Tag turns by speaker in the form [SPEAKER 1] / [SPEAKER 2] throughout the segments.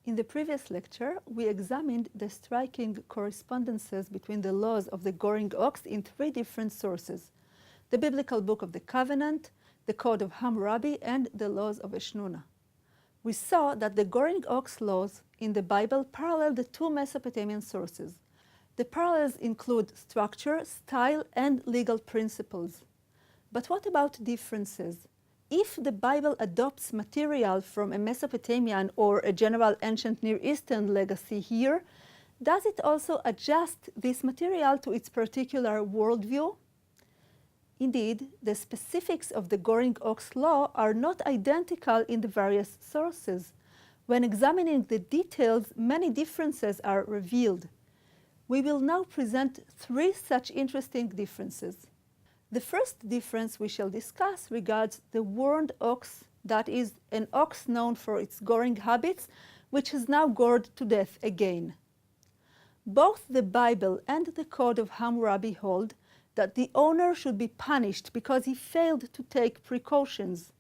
[SPEAKER 1] In the previous lecture, we examined the striking correspondences between the laws of the Goring ox in three different sources: the Biblical Book of the Covenant, the Code of Hammurabi, and the laws of Eshnunna. We saw that the Goring ox laws in the Bible parallel the two Mesopotamian sources. The parallels include structure, style, and legal principles. But what about differences? If the Bible adopts material from a Mesopotamian or a general ancient Near Eastern legacy here, does it also adjust this material to its particular worldview? Indeed, the specifics of the Goring ox law are not identical in the various sources. When examining the details, many differences are revealed. We will now present three such interesting differences. The first difference we shall discuss regards the warned ox, that is, an ox known for its goring habits, which is now gored to death again. Both the Bible and the Code of Hammurabi hold that the owner should be punished because he failed to take precautions.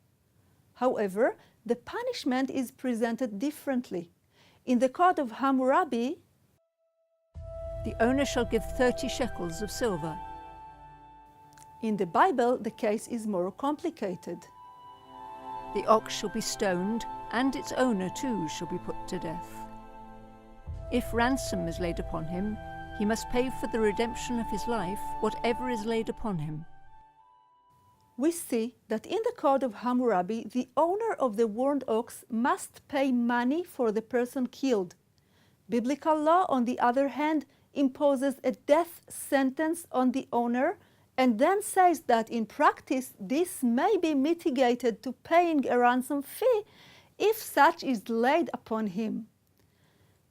[SPEAKER 1] However, the punishment is presented differently. In the Code of Hammurabi,
[SPEAKER 2] the owner shall give 30 shekels of silver.
[SPEAKER 1] In the Bible, the case is more complicated.
[SPEAKER 2] The ox shall be stoned, and its owner too shall be put to death. If ransom is laid upon him, he must pay for the redemption of his life whatever is laid upon him.
[SPEAKER 1] We see that in the Code of Hammurabi, the owner of the warned ox must pay money for the person killed. Biblical law, on the other hand, imposes a death sentence on the owner and then says that in practice this may be mitigated to paying a ransom fee if such is laid upon him.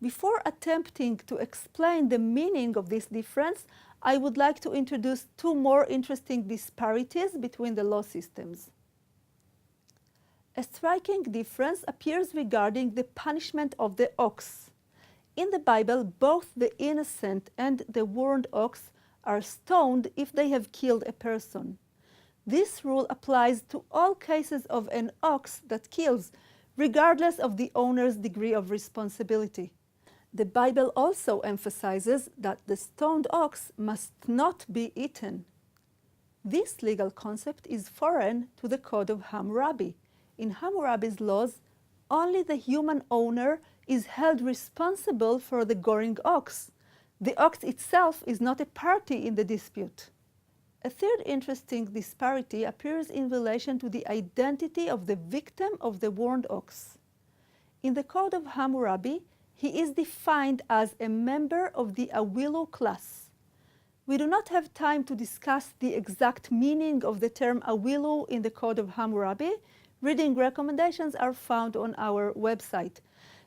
[SPEAKER 1] Before attempting to explain the meaning of this difference, I would like to introduce two more interesting disparities between the law systems. A striking difference appears regarding the punishment of the ox. In the Bible, both the innocent and the warned ox are stoned if they have killed a person. This rule applies to all cases of an ox that kills, regardless of the owner's degree of responsibility. The Bible also emphasizes that the stoned ox must not be eaten. This legal concept is foreign to the Code of Hammurabi. In Hammurabi's laws, only the human owner is held responsible for the goring ox. The ox itself is not a party in the dispute. A third interesting disparity appears in relation to the identity of the victim of the warned ox. In the Code of Hammurabi, he is defined as a member of the Awilu class. We do not have time to discuss the exact meaning of the term Awilu in the Code of Hammurabi. Reading recommendations are found on our website.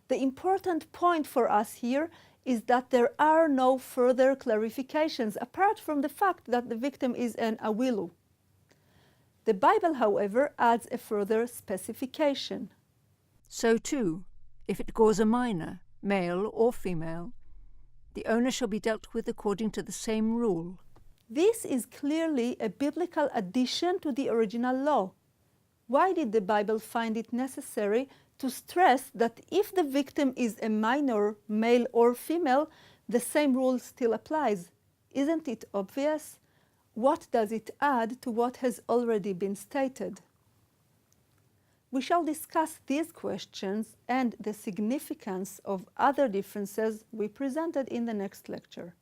[SPEAKER 1] The important point for us here is that there are no further clarifications apart from the fact that the victim is an Awilu. The Bible, however, adds a further specification.
[SPEAKER 2] So too, if it gores a minor, male or female, the owner shall be dealt with according to the same rule.
[SPEAKER 1] This is clearly a biblical addition to the original law. Why did the Bible find it necessary to stress that if the victim is a minor, male or female, the same rule still applies? Isn't it obvious? What does it add to what has already been stated? We shall discuss these questions and the significance of other differences we presented in the next lecture.